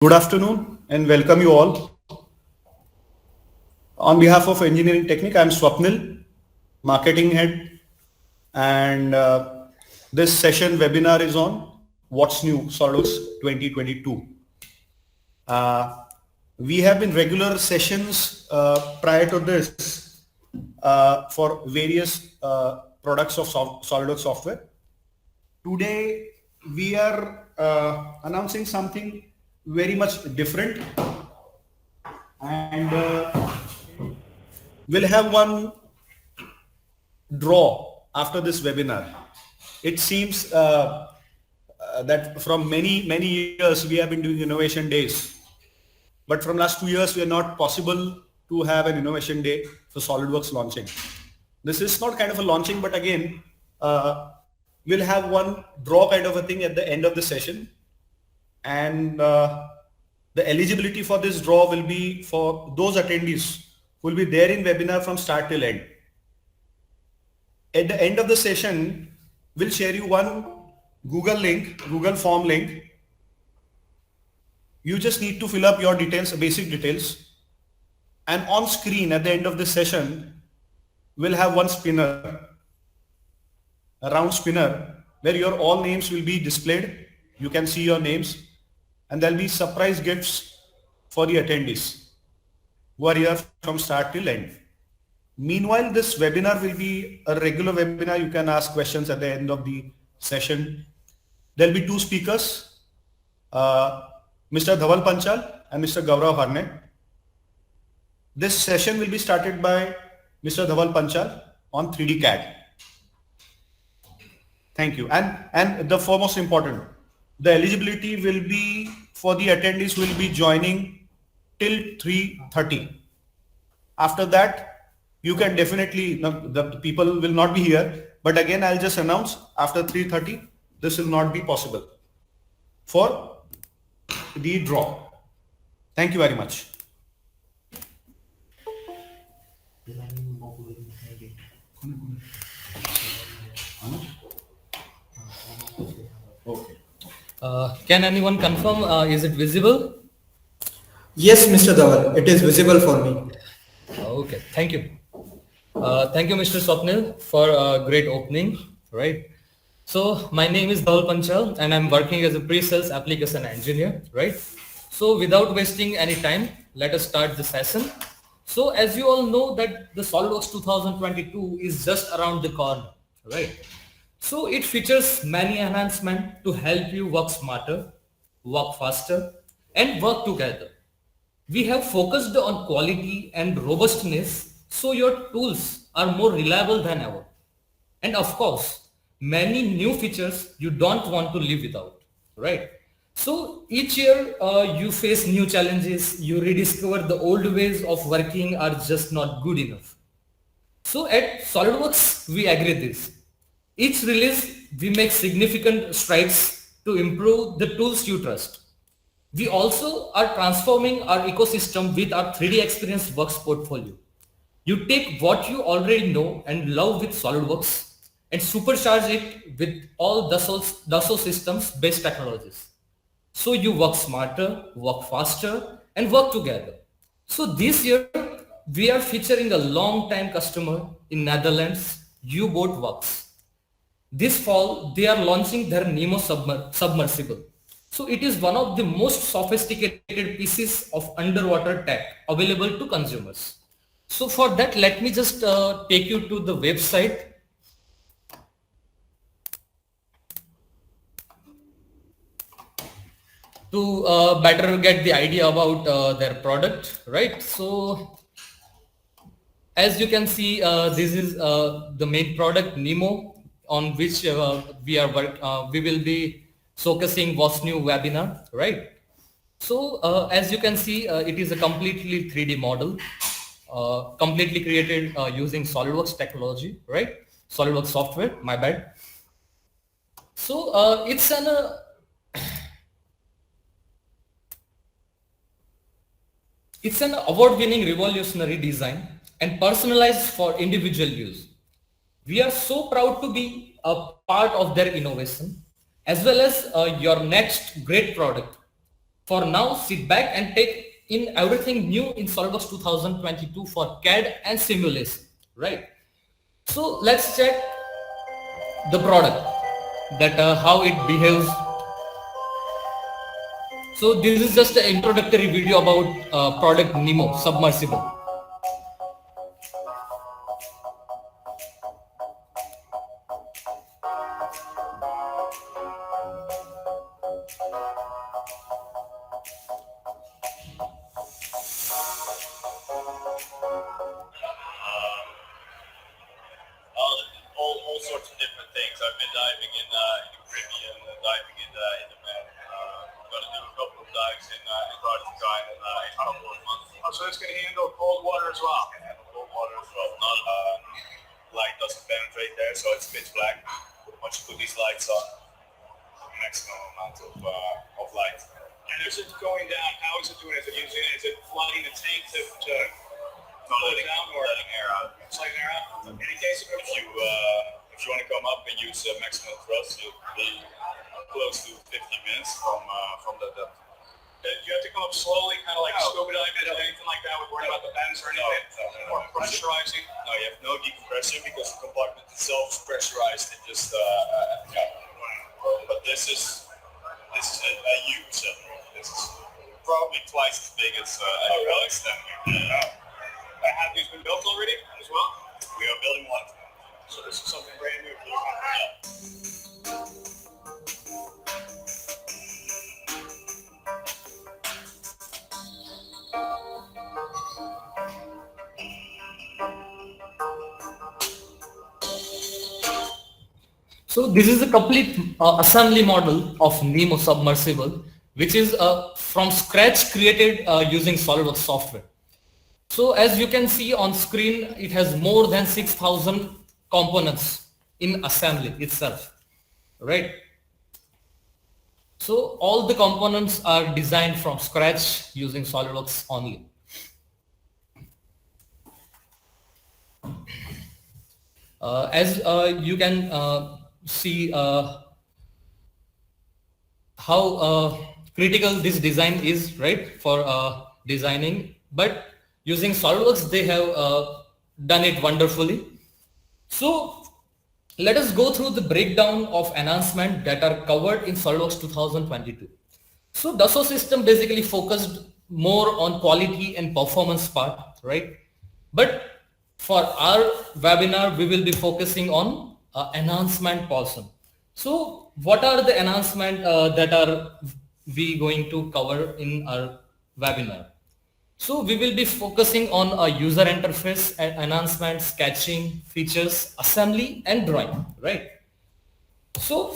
Good afternoon and welcome you all. On behalf of Engineering Technique, I'm Swapnil, Marketing Head, and this session webinar is on What's New SolidWorks 2022. Uh, we have been regular sessions prior to this for various products of SolidWorks software. Today, we are announcing something very much different, and we'll have one draw after this webinar. It seems that from many years we have been doing innovation days, but from last 2 years we are not possible to have an innovation day for SolidWorks launching. This is not kind of a launching, but again, we'll have one draw kind of a thing at the end of the session, and the eligibility for this draw will be for those attendees who will be there in webinar from start till end. At the end of the session, we'll share you one Google form link. You just need to fill up your details, basic details. And on screen at the end of the session, we'll have one spinner, a round spinner, where your all names will be displayed. You can see your names, and there'll be surprise gifts for the attendees who are here from start till end. Meanwhile, this webinar will be a regular webinar. You can ask questions at the end of the session. There'll be two speakers, Mr. Dhaval Panchal and Mr. Gaurav Harne. This session will be started by Mr. Dhaval Panchal on 3D CAD. Thank you. And the foremost important, the eligibility will be for the attendees who will be joining till 3:30. After that, you can definitely, the people will not be here, but again, I'll just announce after 3:30, this will not be possible for the draw. Thank you very much. Okay. Can anyone confirm, is it visible? Yes, Mr. Dhaval, it is visible for me. Okay, thank you. Thank you, Mr. Swapnil, for a great opening, right? So my name is Dhaval Panchal and I'm working as a pre-sales application engineer, right? So without wasting any time, let us start the session. So as you all know that the SolidWorks 2022 is just around the corner, right? So it features many enhancements to help you work smarter, work faster, and work together. We have focused on quality and robustness so your tools are more reliable than ever. And of course, many new features you don't want to live without, right? So each year you face new challenges, you rediscover the old ways of working are just not good enough. So at SolidWorks, we agree this. Each release, we make significant strides to improve the tools you trust. We also are transforming our ecosystem with our 3D Experience Works portfolio. You take what you already know and love with SolidWorks and supercharge it with all Dassault systems based technologies. So you work smarter, work faster, and work together. So this year, we are featuring a long-time customer in Netherlands, U-Boat Works. This fall, they are launching their Nemo submersible. So it is one of the most sophisticated pieces of underwater tech available to consumers. So for that, let me just take you to the website. To better get the idea about their product, right? So as you can see, this is the main product Nemo, on which we will be showcasing what's new webinar, right? So as you can see, it is a completely 3D model, completely created using SolidWorks technology, right? SolidWorks software, my bad. So it's an award-winning revolutionary design and personalized for individual use. We are so proud to be a part of their innovation as well as your next great product. For now, sit back and take in everything new in SolidWorks 2022 for CAD and simulation, right? So let's check the product, that how it behaves. So this is just an introductory video about product Nemo submersible. All sorts of different things. I've been diving in the Caribbean, diving in the Med. I'm going to do a couple of dives in Antarctica in a couple of months. Oh, so it's going to handle cold water as well? Cold water as well. Not, light doesn't penetrate there, so it's pitch black. Once you put these lights on, maximum amount of light. And as it's going down, how is it doing? Is it flooding the tank to letting down or letting air out? It's letting air out. In case if you want to come up and use maximum thrust, you'll be close to 50 minutes from the depth. Do you have to come up slowly, kind of like scuba diving or anything like that? We're worried about the bends or anything? Or pressurizing? No, you have no decompressor because the compartment itself is pressurized. It just but this is a huge cylinder. This is probably twice as big as have these been built already as well? We are building one. So this is something brand new for your company. So this is a complete assembly model of Nemo submersible, which is from scratch created using SolidWorks software. So as you can see on screen, it has more than 6,000 components in assembly itself, right? So all the components are designed from scratch using SolidWorks only. As you can see how critical this design is, right, for designing, but using SolidWorks they have done it wonderfully. So let us go through the breakdown of enhancement that are covered in SolidWorks 2022. So Dassault System basically focused more on quality and performance part, right? But for our webinar, we will be focusing on enhancement portion. So what are the enhancement that are we going to cover in our webinar? So we will be focusing on a user interface and enhancement, sketching, features, assembly and drawing, right? So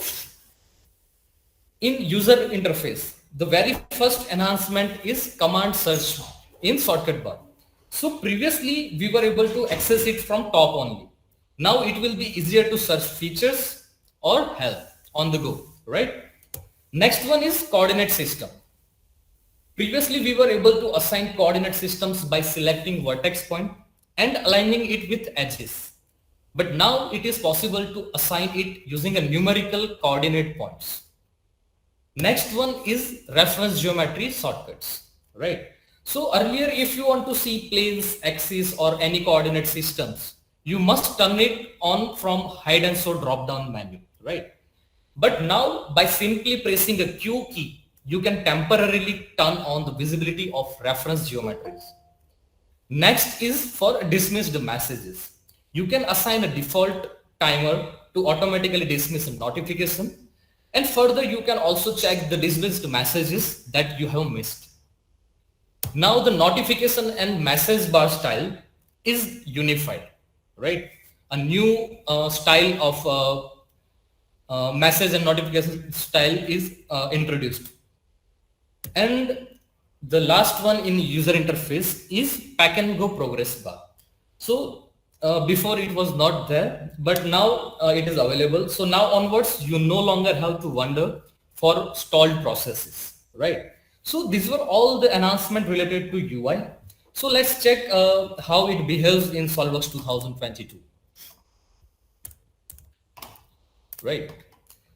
in user interface, the very first enhancement is command search in shortcut bar. So previously we were able to access it from top only. Now it will be easier to search features or help on the go, right? Next one is coordinate system. Previously we were able to assign coordinate systems by selecting vertex point and aligning it with edges. But now it is possible to assign it using a numerical coordinate points. Next one is reference geometry shortcuts, right? So earlier if you want to see planes, axes or any coordinate systems, you must turn it on from hide and show drop down menu, right? But now by simply pressing a Q key, you can temporarily turn on the visibility of reference geometries. Next is for dismissed messages. You can assign a default timer to automatically dismiss a notification, and further you can also check the dismissed messages that you have missed. Now the notification and message bar style is unified, right? A new style of message and notification style is introduced. And the last one in user interface is pack and go progress bar. So before it was not there, but now it is available. So now onwards, you no longer have to wonder for stalled processes, right? So these were all the enhancement related to UI. So let's check how it behaves in SolidWorks 2022. Right.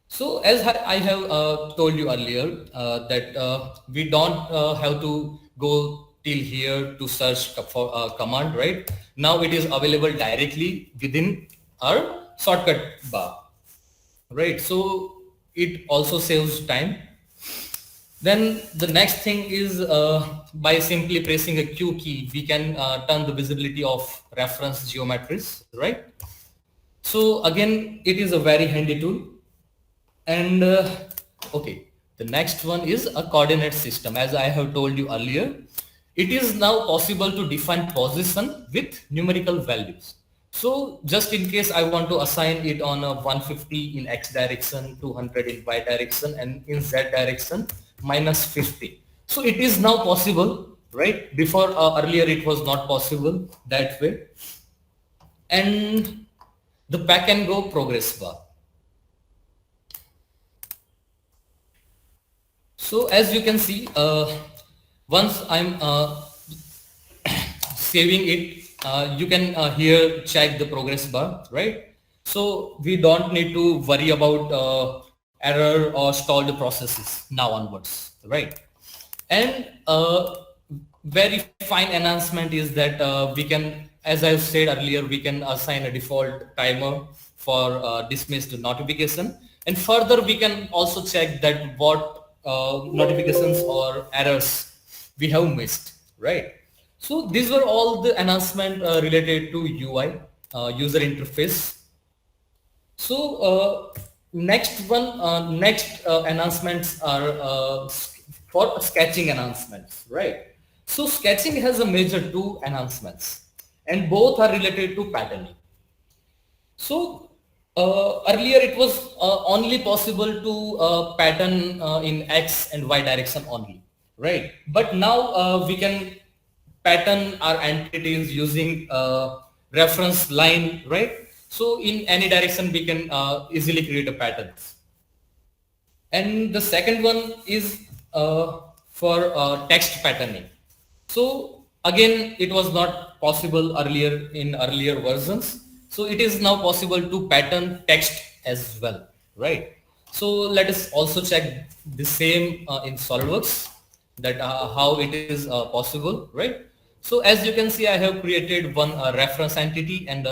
So as I have told you earlier that we don't have to go till here to search for a command, right? Now it is available directly within our shortcut bar, right? So it also saves time. Then the next thing is by simply pressing a Q key, we can turn the visibility of reference geometries, right? So again, it is a very handy tool. And okay, the next one is a coordinate system. As I have told you earlier, it is now possible to define position with numerical values. So just in case I want to assign it on a 150 in X direction, 200 in Y direction, and in Z direction, minus 50. So it is now possible, right? Before earlier it was not possible that way. And the pack and go progress bar. So as you can see, once I'm saving it, you can here check the progress bar, right? So we don't need to worry about error or stalled processes now onwards, right? And very fine enhancement is that we can, as I said earlier, we can assign a default timer for dismissed notification. And further, we can also check that what notifications or errors we have missed, right? So these were all the enhancement related to UI, user interface. So next enhancements are for sketching enhancements, right? So sketching has a major two enhancements, and both are related to patterning. So earlier it was only possible to pattern in X and Y direction only, right? But now we can pattern our entities using reference line, right? So in any direction we can easily create a pattern. And the second one is for text patterning. So again, it was not possible earlier in earlier versions. So it is now possible to pattern text as well, right? So let us also check the same in SolidWorks, that how it is possible, right? So as you can see, I have created one reference entity and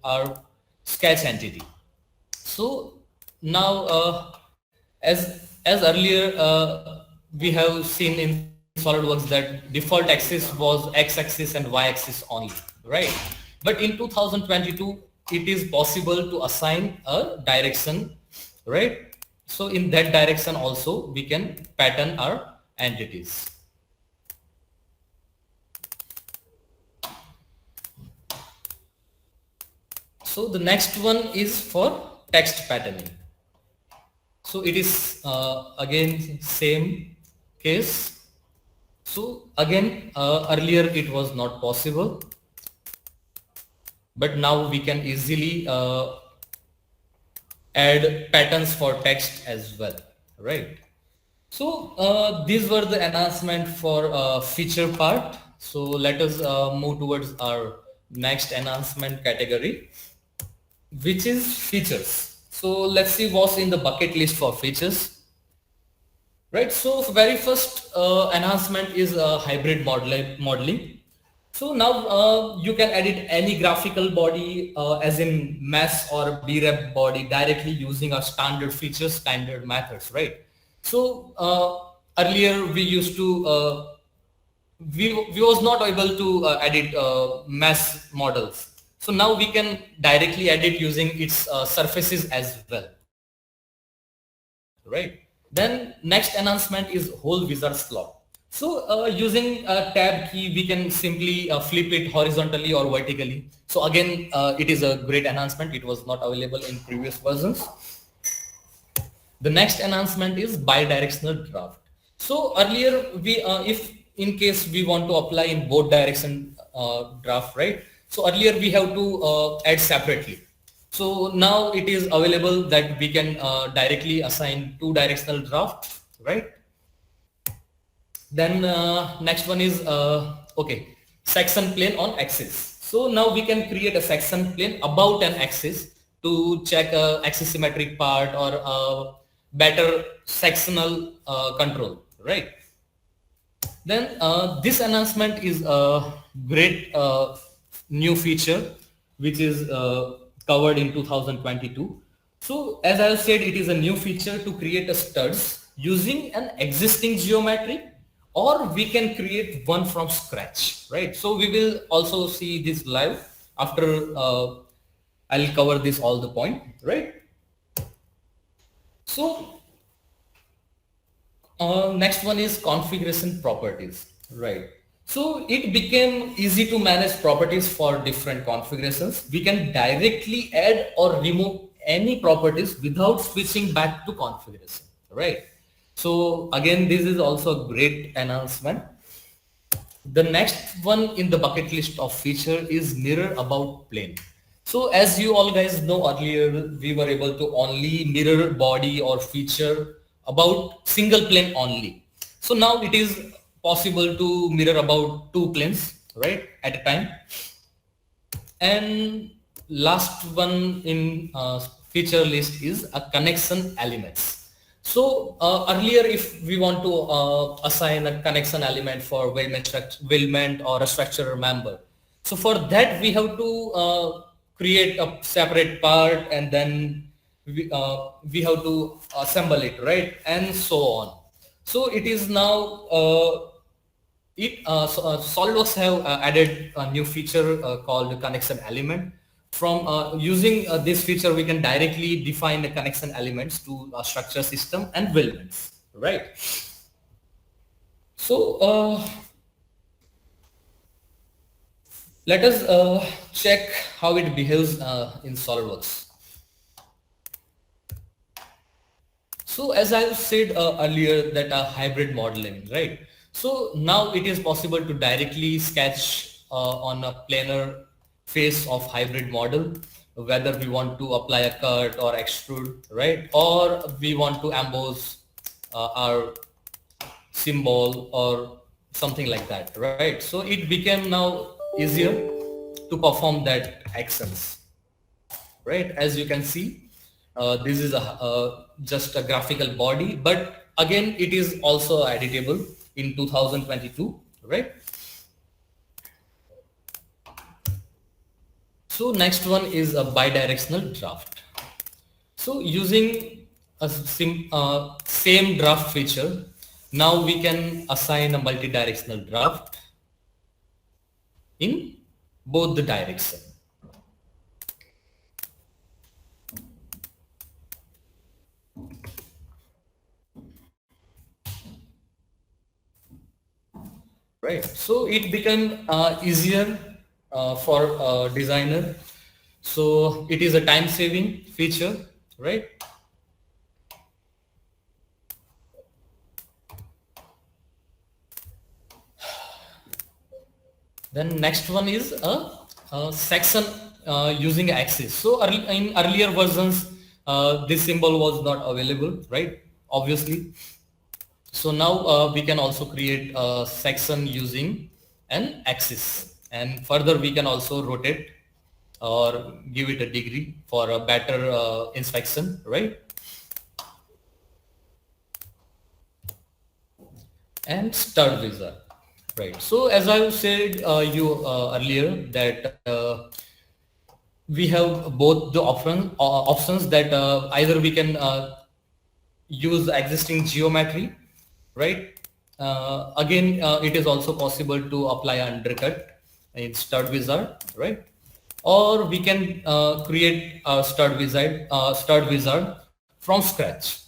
our sketch entity. So now as earlier we have seen in SolidWorks that default axis was x-axis and y-axis only, right? But in 2022, it is possible to assign a direction, right? So in that direction also we can pattern our entities. So the next one is for text patterning. So it is again same case. So again earlier it was not possible, but now we can easily add patterns for text as well, right? So these were the enhancement for feature part. So let us move towards our next enhancement category, which is features. So let's see what's in the bucket list for features, right? So very first enhancement is hybrid modeling. So now you can edit any graphical body as in mesh or BREP body directly using our standard features, standard methods, right? So earlier we used to we was not able to edit mesh models. So now we can directly edit using its surfaces as well, right? Then next enhancement is whole wizard slot. So using a tab key, we can simply flip it horizontally or vertically. So again, it is a great enhancement. It was not available in previous versions. The next enhancement is bidirectional draft. So earlier we, if in case we want to apply in both direction draft, right? So earlier we have to add separately. So now it is available that we can directly assign two directional draft, right? Then next one is okay, section plane on axis. So now we can create a section plane about an axis to check a axisymmetric part or better sectional control, right? Then this enhancement is a great new feature which is covered in 2022. So as I said, it is a new feature to create a studs using an existing geometry, or we can create one from scratch, right? So we will also see this live after I'll cover this all the point, right? So next one is configuration properties, right? So it became easy to manage properties for different configurations. We can directly add or remove any properties without switching back to configuration, right? So again, this is also a great enhancement. The next one in the bucket list of feature is mirror about plane. So as you all guys know, earlier we were able to only mirror body or feature about single plane only. So now it is possible to mirror about two planes, right, at a time. And last one in feature list is a connection elements. So earlier, if we want to assign a connection element for weldment or a structural member, so for that we have to create a separate part, and then we have to assemble it, right, and so on. So it is now SolidWorks have added a new feature called connection element. From using this feature, we can directly define the connection elements to a structure system and weldments, right? So let us check how it behaves in SolidWorks. So as I said earlier, that hybrid modeling, right? So now it is possible to directly sketch on a planar face of hybrid model, whether we want to apply a cut or extrude, right? Or we want to emboss our symbol or something like that, right? So it became now easier to perform that actions, right? As you can see, this is just a graphical body, but again, it is also editable in 2022, right? So next one is a bidirectional draft. So using a same draft feature, now we can assign a multi-directional draft in both the direction. Right. So it became easier for a designer. So it is a time-saving feature, right? Then next one is a section using axis. So in earlier versions, this symbol was not available, right? Obviously. So now we can also create a section using an axis, and further we can also rotate or give it a degree for a better inspection, right? And stud wizard, right? So as I said you earlier, that we have both the options that either we can use existing geometry, right? Again, it is also possible to apply undercut in stud wizard, right? Or we can create a stud wizard from scratch.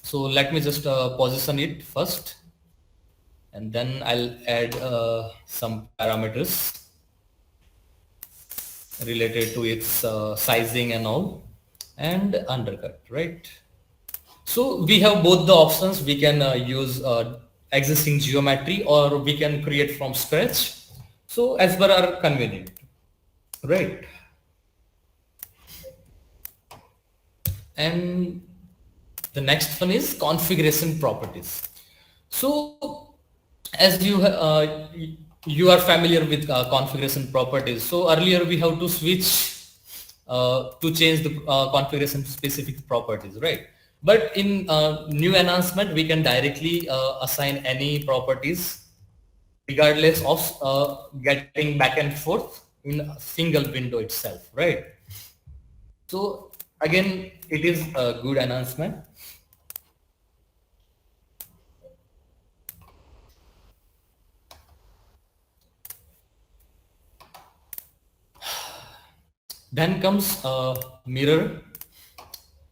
So let me just position it first, and then I'll add some parameters related to its sizing and all, and undercut, right? So we have both the options. We can use existing geometry, or we can create from scratch. So as per our convenient, right? And the next one is configuration properties. So as you are familiar with configuration properties. So earlier we have to switch to change the configuration specific properties, right? But in new enhancement, we can directly assign any properties regardless of getting back and forth in a single window itself, right? So again, it is a good enhancement. Then comes mirror.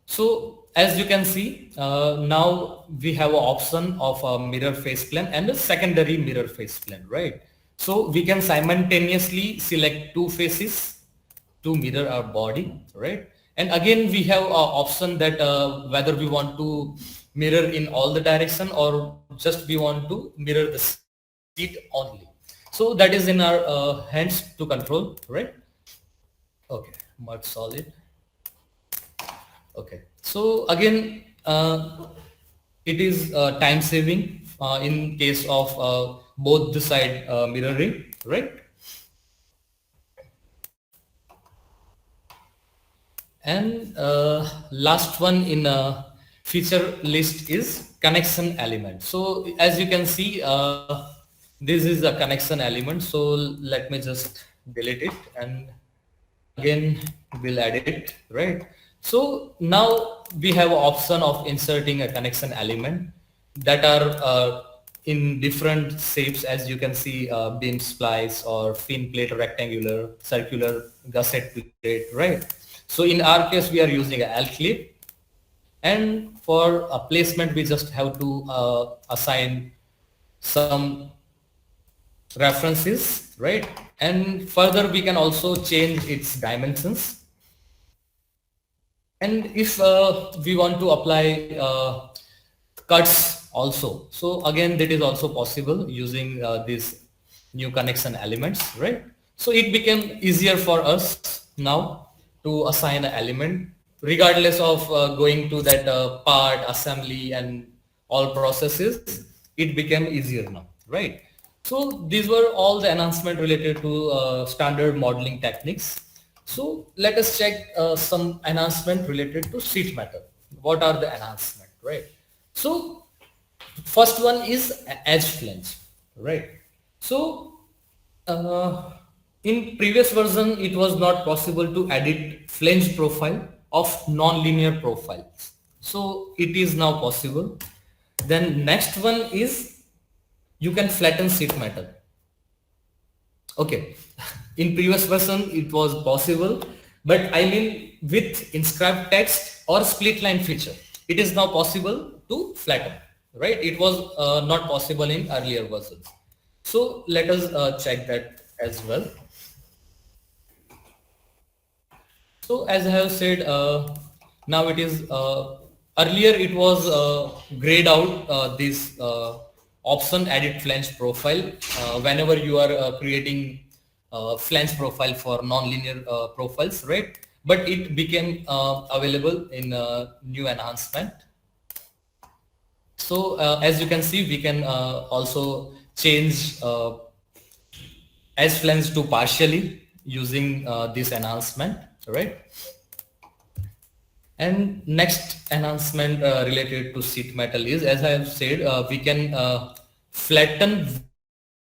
So as you can see, now we have an option of a mirror face plane and a secondary mirror face plane, right? So we can simultaneously select two faces to mirror our body, right? And again, we have an option that whether we want to mirror in all the direction or just we want to mirror the seat only. So that is in our hands to control, right? Okay, mud solid. Okay, so again, it is time saving in case of both the side mirroring, right? And last one in feature list is connection element. So as you can see, this is a connection element. So let me just delete it and again we'll add it, right? So now we have an option of inserting a connection element that are in different shapes, as you can see, beam splice or fin plate, rectangular, circular, gusset plate, right? So in our case, we are using a L clip, and for a placement, we just have to assign some references, right? And further, we can also change its dimensions. And if we want to apply cuts also, so again, that is also possible using these new connection elements, right? So it became easier for us now to assign an element regardless of going to that part, assembly and all processes. It became easier now, right? So these were all the enhancement related to standard modeling techniques. So let us check some enhancement related to sheet metal. What are the enhancement, right? So first one is edge flange, right? So in previous version, it was not possible to edit flange profile of non-linear profiles. So it is now possible. Then next one is you can flatten sheet metal. Okay, in previous version it was possible, but I mean with inscribed text or split line feature, it is now possible to flatten, right? It was not possible in earlier versions. So let us check that as well. So as I have said, now it is, earlier it was grayed out this option edit flange profile whenever you are creating flange profile for non-linear profiles, right? But it became available in new enhancement. So as you can see, we can also change edge flange to partially using this enhancement, right? And next enhancement related to sheet metal is, as I have said, we can flatten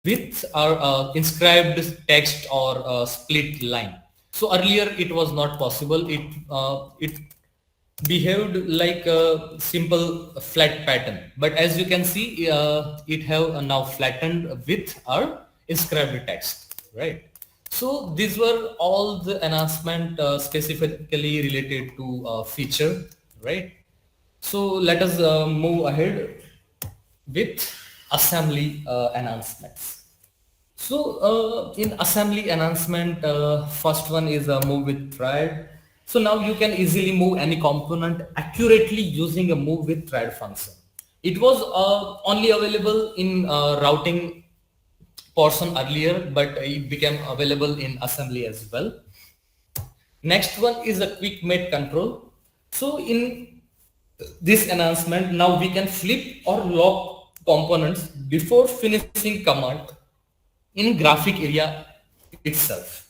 with our inscribed text or split line. So earlier it was not possible. It behaved like a simple flat pattern, but as you can see, it have now flattened with our inscribed text, right? So these were all the enhancement specifically related to feature, right? So let us move ahead with assembly enhancements. So in assembly enhancement, first one is move with thread. So now you can easily move any component accurately using a move with thread function. It was only available in routing portion earlier, but it became available in assembly as well. Next one is a quick mate control. So in this enhancement, now we can flip or lock components before finishing command in graphic area itself.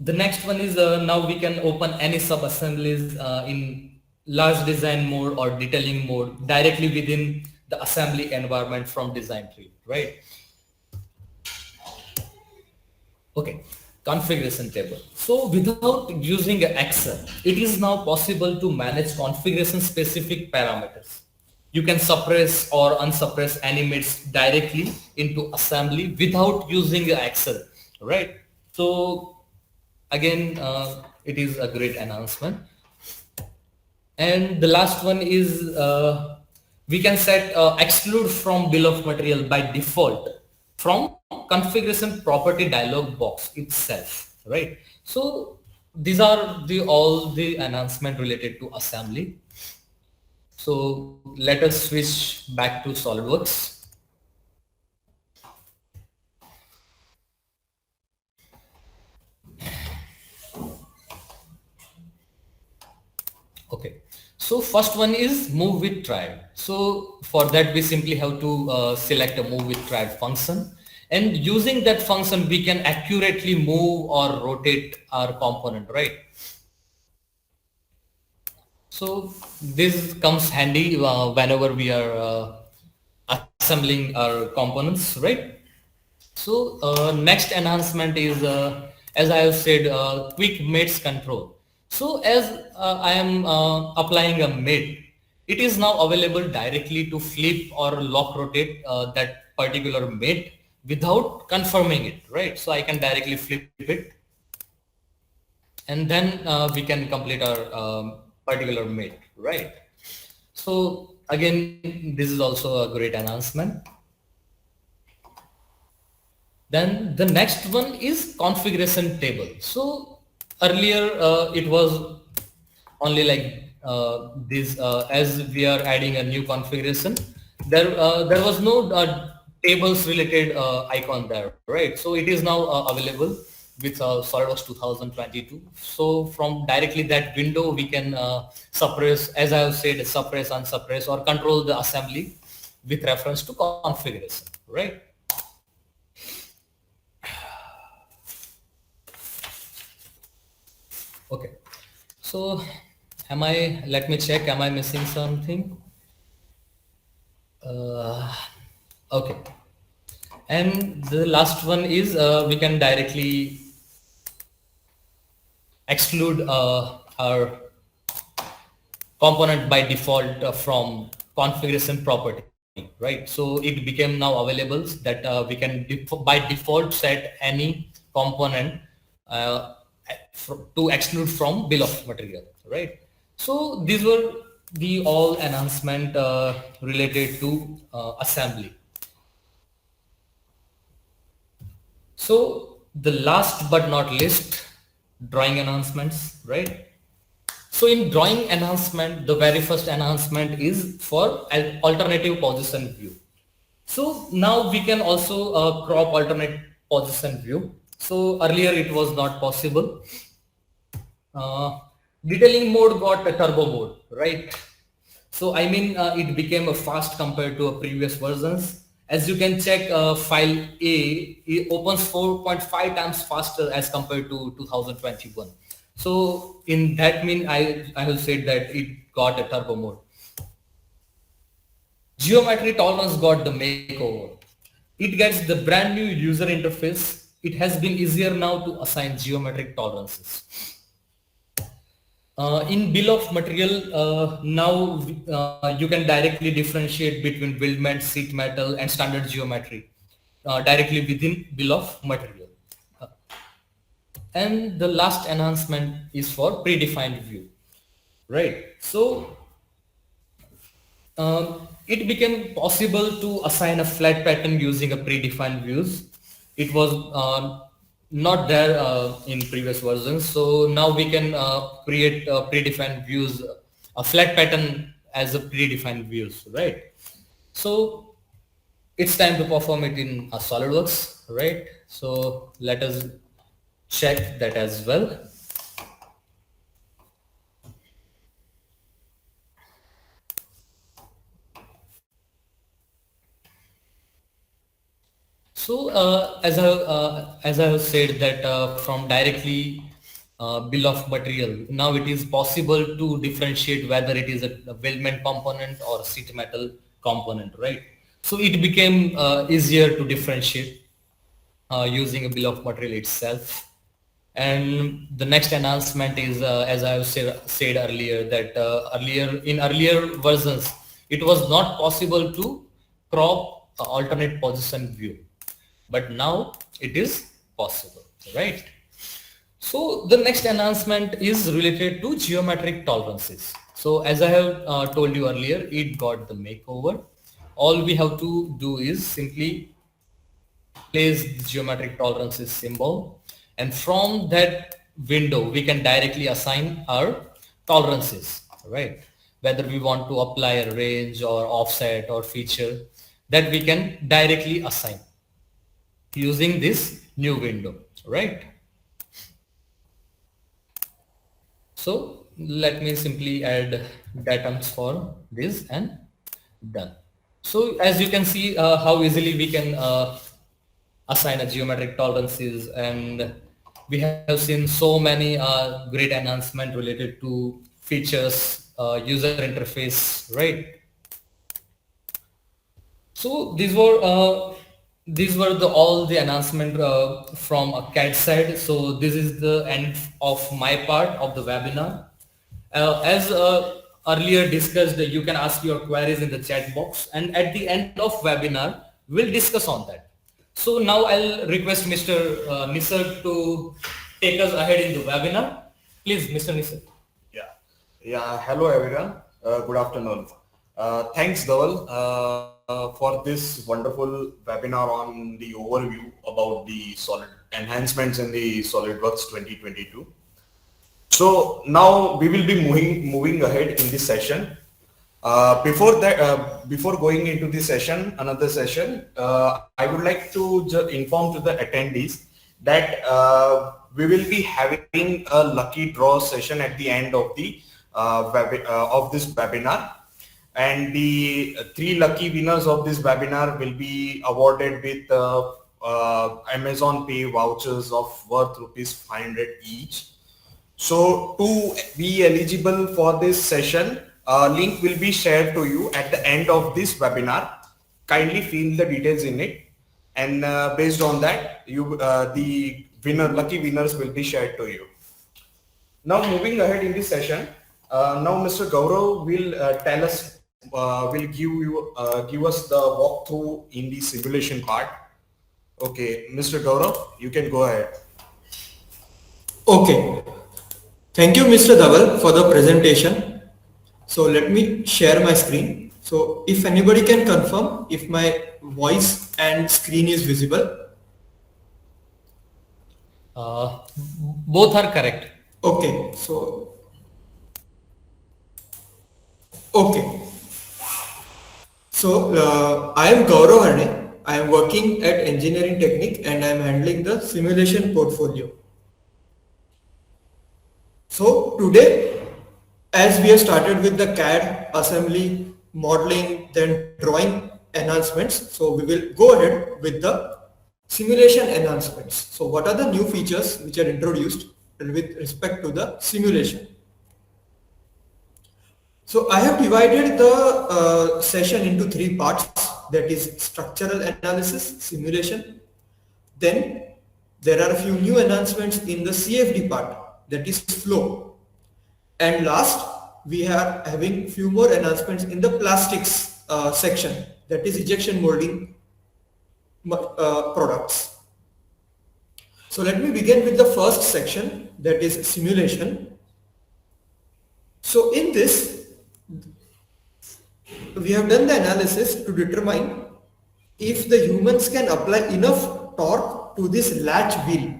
The next one is now we can open any sub-assemblies in large design mode or detailing mode directly within the assembly environment from design tree, right? Okay, configuration table. So without using Excel, it is now possible to manage configuration specific parameters. You can suppress or unsuppress animates directly into assembly without using Excel, right? So again, it is a great announcement. And the last one is we can set exclude from bill of material by default from configuration property dialog box itself, right? So these are the all the announcement related to assembly. So let us switch back to SolidWorks. Okay, so first one is move with triad. So for that we simply have to select a move with triad function, and using that function we can accurately move or rotate our component, right? So this comes handy whenever we are assembling our components, right? So next enhancement is, as I have said, quick mates control. So as I am applying a mate, it is now available directly to flip or lock rotate that particular mate without confirming it, right? So I can directly flip it, and then we can complete our particular mate, right? So again, this is also a great announcement. Then the next one is configuration table. So earlier it was only like this. As we are adding a new configuration, there was no tables related icon there, right? So it is now available with SolidWorks 2022. So from directly that window we can suppress, as I have said, suppress, unsuppress, or control the assembly with reference to configuration, right? Okay, so let me check, am I missing something? Okay, and the last one is we can directly exclude our component by default from configuration property, right? So it became now available that we can by default set any component to exclude from bill of material, right? So these were the all announcement related to assembly. So the last but not least, drawing announcements, right? So in drawing announcement, the very first announcement is for an alternative position view. So now we can also crop alternate position view. So earlier it was not possible. Detailing mode got a turbo mode, right? So I mean it became a fast compared to a previous versions. As you can check, file A, it opens 4.5 times faster as compared to 2021. So in that mean, I have said that it got a turbo mode. Geometry tolerance got the makeover. It gets the brand new user interface. It has been easier now to assign geometric tolerances. In bill of material, now you can directly differentiate between build mat, sheet metal, and standard geometry directly within bill of material. And the last enhancement is for predefined view, right? So it became possible to assign a flat pattern using a predefined views. It was not there in previous versions. So now we can create predefined views, a flat pattern as a predefined views, right? So it's time to perform it in SolidWorks, right? So let us check that as well. So as I have said that from directly bill of material. Now it is possible to differentiate whether it is a weldment component or a sheet metal component, right? So it became easier to differentiate using a bill of material itself. And the next announcement is, as I have said earlier, that in earlier versions, it was not possible to crop alternate position view, but now it is possible, right? So the next announcement is related to geometric tolerances. So as I have told you earlier, it got the makeover. All we have to do is simply place the geometric tolerances symbol, and from that window we can directly assign our tolerances, right? Whether we want to apply a range or offset or feature, that we can directly assign using this new window, right? So let me simply add datums for this and done. So as you can see how easily we can assign a geometric tolerances, and we have seen so many great announcements related to features, user interface, right? So these were all the announcement from a CAD side. So this is the end of my part of the webinar. As earlier discussed, you can ask your queries in the chat box, and at the end of webinar, we'll discuss on that. So now I'll request Mr. Nisarg to take us ahead in the webinar. Please, Mr. Nisarg. Yeah. Hello, everyone. Good afternoon. Thanks, Dhaval, for this wonderful webinar on the overview about the solid enhancements in the SolidWorks 2022. So now we will be moving ahead in this session. Before going into the session, another session, I would like to inform to the attendees that we will be having a lucky draw session at the end of the of this webinar, and the 3 lucky winners of this webinar will be awarded with Amazon Pay vouchers of worth ₹500 each. So to be eligible for this session, a link will be shared to you at the end of this webinar. Kindly fill the details in it, and based on that, the lucky winners will be shared to you. Now moving ahead in this session, now Mr. Gaurav will tell us, will give us the walkthrough in the simulation part. Okay, Mr. Gaurav, you can go ahead. Okay. Thank you, Mr. Dhaval, for the presentation. So let me share my screen. So if anybody can confirm if my voice and screen is visible. Both are correct. Okay. So, okay. So I am Gaurav Harne. I am working at Engineering Technique and I am handling the simulation portfolio. So today, as we have started with the CAD, assembly, modeling, then drawing enhancements, so we will go ahead with the simulation enhancements. So what are the new features which are introduced with respect to the simulation? So I have divided the session into 3 parts, that is structural analysis, simulation. Then there are a few new enhancements in the CFD part, that is flow. And last, we are having few more enhancements in the plastics section, that is injection molding products. So let me begin with the first section, that is simulation. So in this, we have done the analysis to determine if the humans can apply enough torque to this latch wheel,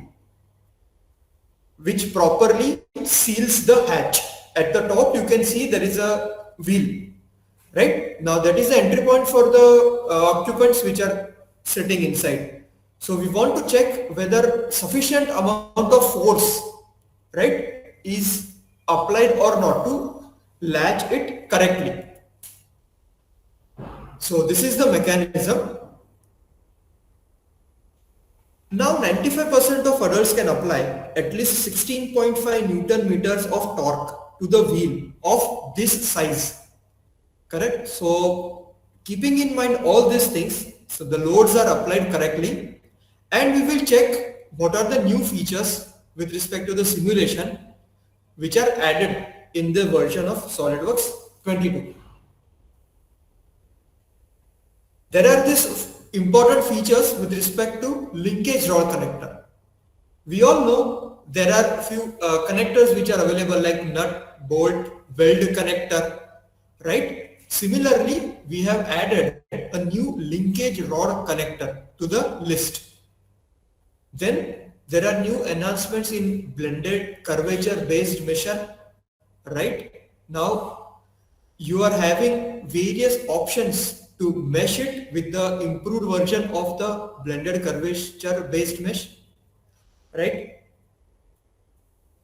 which properly seals the hatch. At the top you can see there is a wheel, right? Now that is the entry point for the occupants which are sitting inside. So we want to check whether sufficient amount of force, right, is applied or not to latch it correctly. So this is the mechanism. Now 95% of adults can apply at least 16.5 Newton meters of torque to the wheel of this size. Correct? So keeping in mind all these things, so the loads are applied correctly, and we will check what are the new features with respect to the simulation which are added in the version of SolidWorks 22. There are these important features with respect to linkage rod connector. We all know there are few connectors which are available like nut, bolt, weld connector, right? Similarly, we have added a new linkage rod connector to the list. Then there are new enhancements in blended curvature based measure, right? Now you are having various options to mesh it with the improved version of the blended curvature based mesh, right?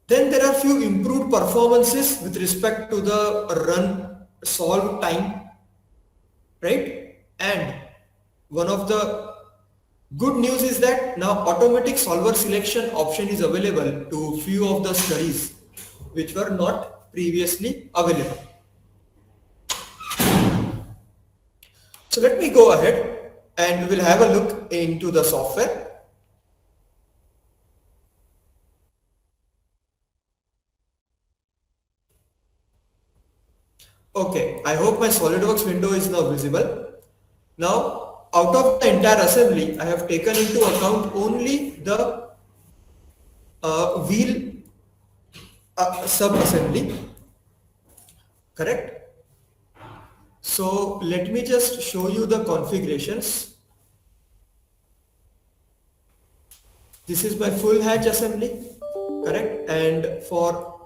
Then there are few improved performances with respect to the run solve time, right? And one of the good news is that now automatic solver selection option is available to few of the studies which were not previously available. So let me go ahead and we'll have a look into the software. Okay, I hope my SolidWorks window is now visible. Now, out of the entire assembly, I have taken into account only the wheel sub-assembly, correct? So let me just show you the configurations. This is my full hatch assembly, correct? And for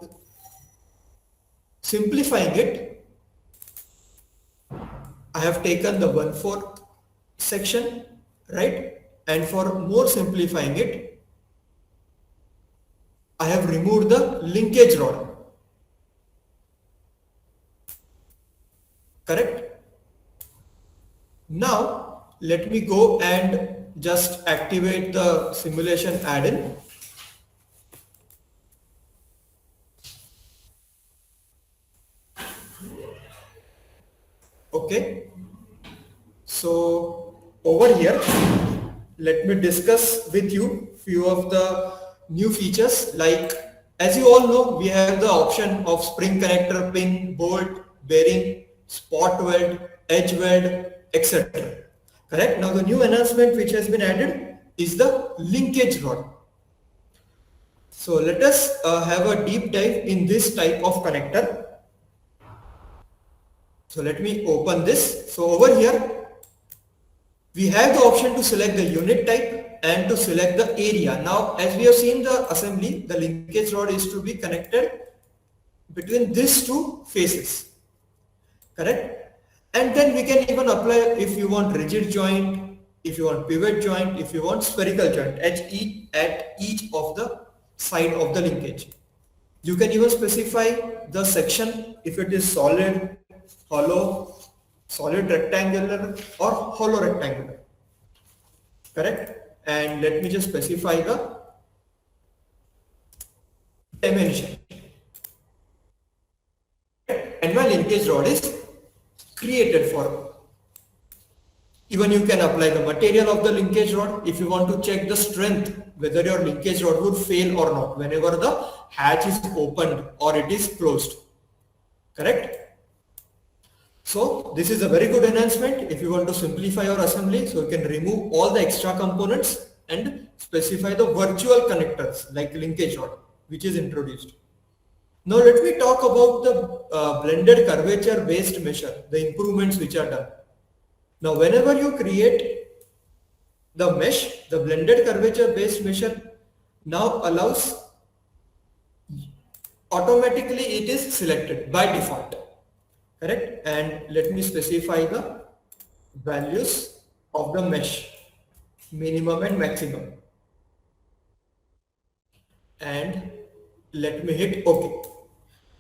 simplifying it, I have taken the 1/4 section, right? And for more simplifying it, I have removed the linkage rod, correct? Now let me go and just activate the simulation add-in. Okay, so over here, let me discuss with you few of the new features. Like, as you all know, we have the option of spring connector, pin, bolt, bearing, spot weld, edge weld, etc. Correct? Now the new enhancement which has been added is the linkage rod. So let us have a deep dive in this type of connector. So let me open this. So over here, we have the option to select the unit type and to select the area. Now, as we have seen the assembly, the linkage rod is to be connected between these two faces, correct? And then we can even apply if you want rigid joint, if you want pivot joint, if you want spherical joint at each of the side of the linkage. You can even specify the section if it is solid, hollow, solid rectangular or hollow rectangular, correct? And let me just specify the dimension. And my linkage rod is created for. Even you can apply the material of the linkage rod if you want to check the strength, whether your linkage rod would fail or not whenever the hatch is opened or it is closed, correct? So this is a very good enhancement if you want to simplify your assembly. So you can remove all the extra components and specify the virtual connectors like linkage rod, which is introduced. Now let me talk about the blended curvature based measure, the improvements which are done. Now whenever you create the mesh, the blended curvature based measure now allows automatically it is selected by default. Correct? And let me specify the values of the mesh, minimum and maximum. And let me hit OK.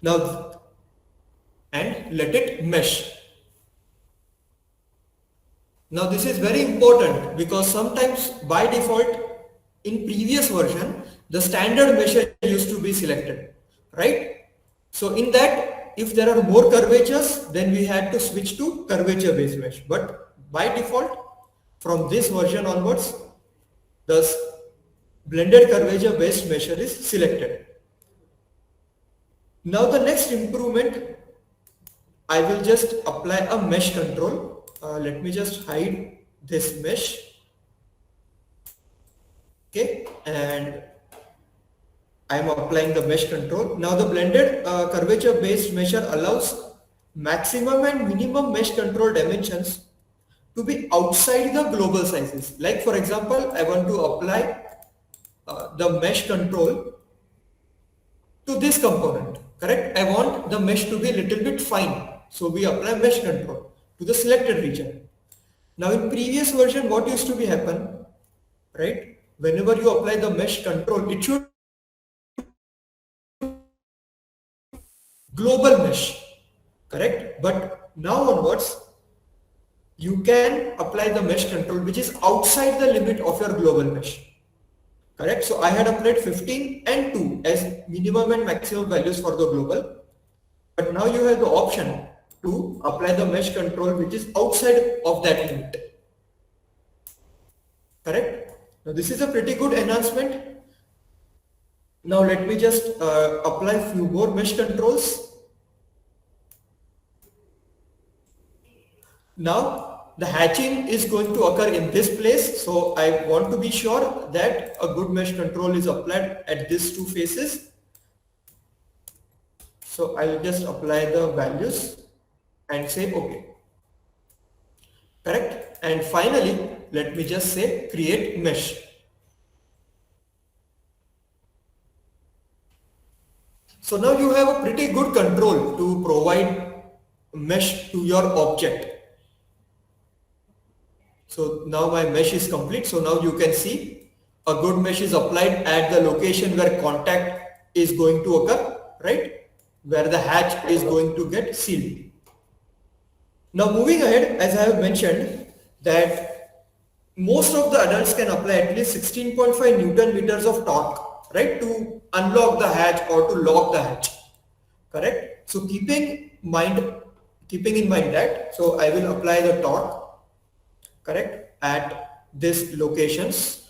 Now, and let it mesh. Now this is very important because sometimes by default in previous version, the standard measure used to be selected, right? So in that, if there are more curvatures, then we had to switch to curvature based mesh. But by default, from this version onwards, the blended curvature based measure is selected. Now the next improvement, I will just apply a mesh control. Let me just hide this mesh. Okay, and I'm applying the mesh control. Now the blended curvature based measure allows maximum and minimum mesh control dimensions to be outside the global sizes. Like for example, I want to apply the mesh control to this component, correct? I want the mesh to be a little bit fine. So we apply mesh control to the selected region. Now in previous version, what used to be happen, right? Whenever you apply the mesh control, it should global mesh, correct? But now onwards, you can apply the mesh control which is outside the limit of your global mesh, correct? So I had applied 15 and 2 as minimum and maximum values for the global, but now you have the option to apply the mesh control which is outside of that limit, correct? Now this is a pretty good enhancement. Now let me just apply few more mesh controls. Now the hatching is going to occur in this place, so I want to be sure that a good mesh control is applied at these two faces. So I will just apply the values and say OK, correct? And finally, let me just say create mesh. So now you have a pretty good control to provide mesh to your object. So now my mesh is complete. So now you can see a good mesh is applied at the location where contact is going to occur, right? Where the hatch is going to get sealed. Now moving ahead, as I have mentioned that most of the adults can apply at least 16.5 Newton meters of torque, right, to unlock the hatch or to lock the hatch, correct? So keeping in mind that, so I will apply the torque, correct, at these locations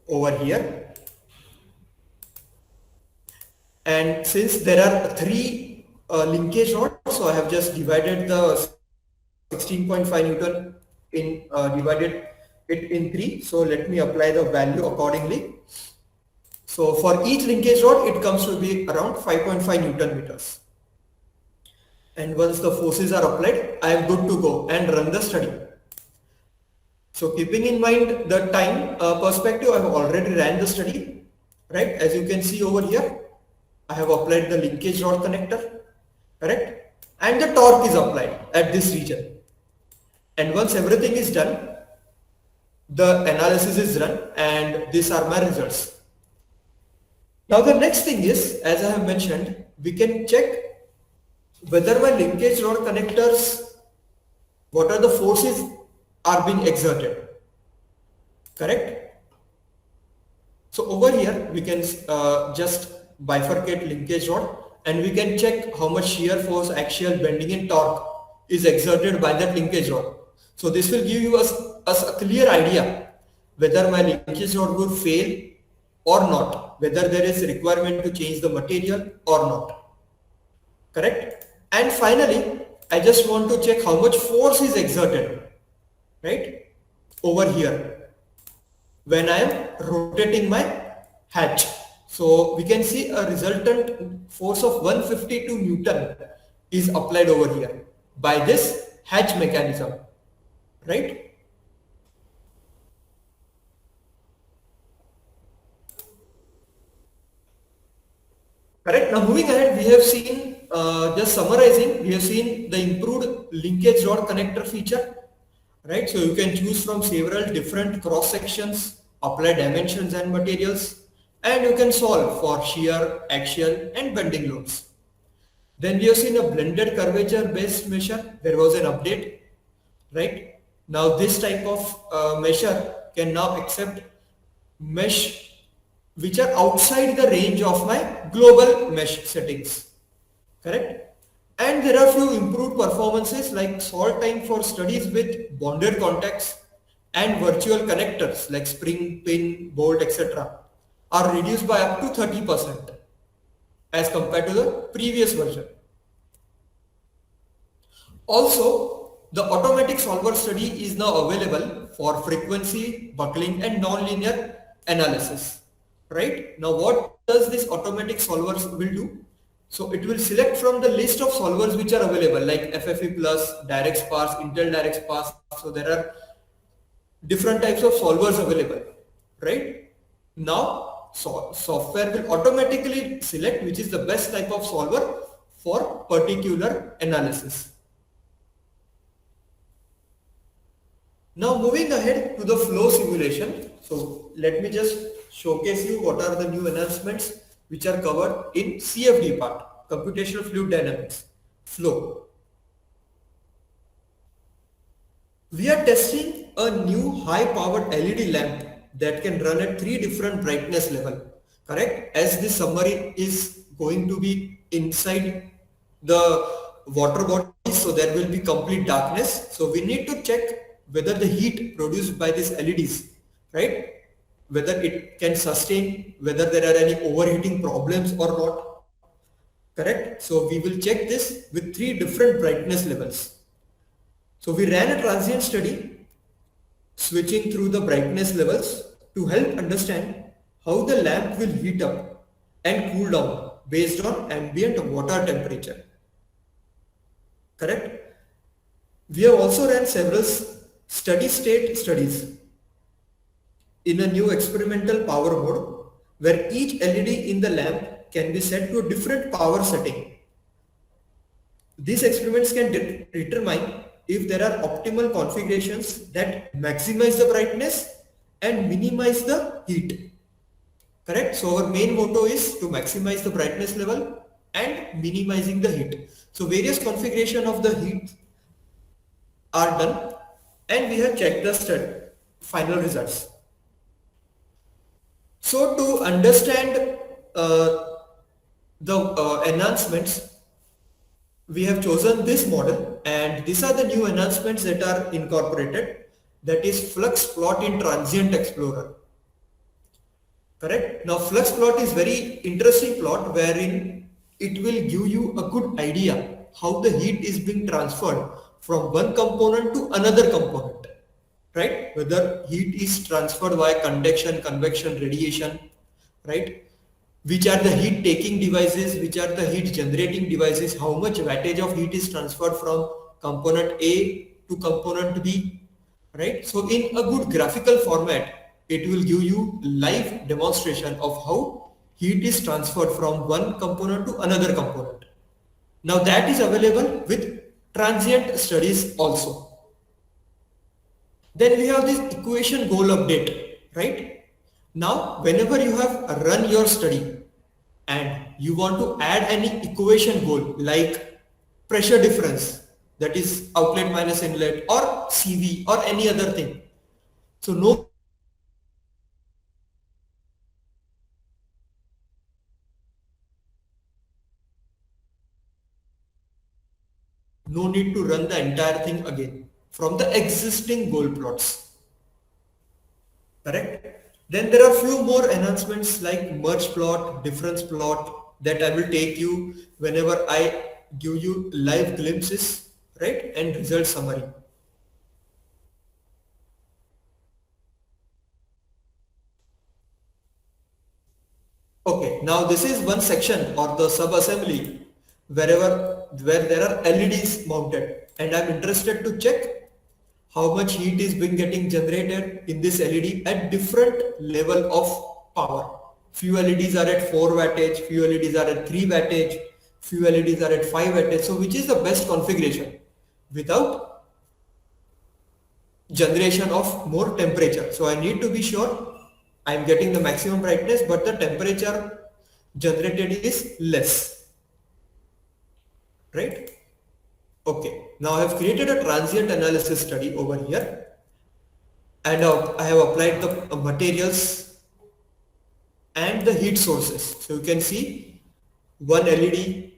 over here. And since there are 3 linkage rods, so I have just divided the 16.5 Newton in divided it in 3. So let me apply the value accordingly. So for each linkage rod, it comes to be around 5.5 Newton meters. And once the forces are applied, I am good to go and run the study. So keeping in mind the time perspective, I have already ran the study, right? As you can see over here, I have applied the linkage rod connector, correct? And the torque is applied at this region. And once everything is done, the analysis is run and these are my results. Now the next thing is, as I have mentioned, we can check whether my linkage rod connectors, what are the forces are being exerted, correct? So over here we can just bifurcate linkage rod and we can check how much shear force, axial bending and torque is exerted by that linkage rod. So this will give you us a clear idea whether my linkage rod will fail or not, whether there is a requirement to change the material or not, correct? And finally, I just want to check how much force is exerted, right, over here when I am rotating my hatch. So we can see a resultant force of 152 Newton is applied over here by this hatch mechanism, right? Correct. Now moving ahead, we have seen, just summarizing, we have seen the improved linkage rod connector feature, right? So you can choose from several different cross sections, apply dimensions and materials, and you can solve for shear, axial and bending loads. Then we have seen a blended curvature based measure. There was an update, right? Now this type of measure can now accept mesh which are outside the range of my global mesh settings. Correct? And there are few improved performances like solve time for studies with bonded contacts and virtual connectors like spring, pin, bolt, etc. are reduced by up to 30% as compared to the previous version. Also, the automatic solver study is now available for frequency, buckling and nonlinear analysis. Right? Now what does this automatic solvers will do? So it will select from the list of solvers which are available like FFE plus, direct sparse, Intel direct sparse. So there are different types of solvers available. Right? Now software will automatically select which is the best type of solver for particular analysis. Now moving ahead to the flow simulation. So let me just showcase you what are the new enhancements which are covered in CFD part, computational fluid dynamics, flow. We are testing a new high powered LED lamp that can run at 3 different brightness level. Correct? As this summary is going to be inside the water body, so there will be complete darkness. So we need to check whether the heat produced by these LEDs, right, whether it can sustain, whether there are any overheating problems or not. Correct? So we will check this with 3 different brightness levels. So we ran a transient study switching through the brightness levels to help understand how the lamp will heat up and cool down based on ambient water temperature. Correct? We have also ran several steady state studies in a new experimental power mode where each LED in the lamp can be set to a different power setting. These experiments can determine if there are optimal configurations that maximize the brightness and minimize the heat. Correct? So our main motto is to maximize the brightness level and minimizing the heat. So various configuration of the heat are done and we have checked the final results. So to understand the enhancements, we have chosen this model and these are the new enhancements that are incorporated, that is flux plot in transient explorer. Correct? Now flux plot is very interesting plot wherein it will give you a good idea how the heat is being transferred from one component to another component, right? Whether heat is transferred via conduction, convection, radiation, right? Which are the heat taking devices, which are the heat generating devices, how much wattage of heat is transferred from component A to component B, right? So in a good graphical format, it will give you live demonstration of how heat is transferred from one component to another component. Now that is available with transient studies also. Then we have this equation goal update, right? Now whenever you have run your study and you want to add any equation goal like pressure difference, that is outlet minus inlet, or CV or any other thing. So no need to run the entire thing again from the existing goal plots. Correct? Then there are few more enhancements like merge plot, difference plot that I will take you whenever I give you live glimpses, right? And result summary. Okay, now this is one section or the sub-assembly where there are LEDs mounted and I'm interested to check how much heat is being getting generated in this LED at different level of power. Few LEDs are at 4 wattage, few LEDs are at 3 wattage, few LEDs are at 5 wattage. So which is the best configuration without generation of more temperature? So I need to be sure I am getting the maximum brightness but the temperature generated is less, right? Okay, now I have created a transient analysis study over here, and I have applied the materials and the heat sources. So you can see one LED,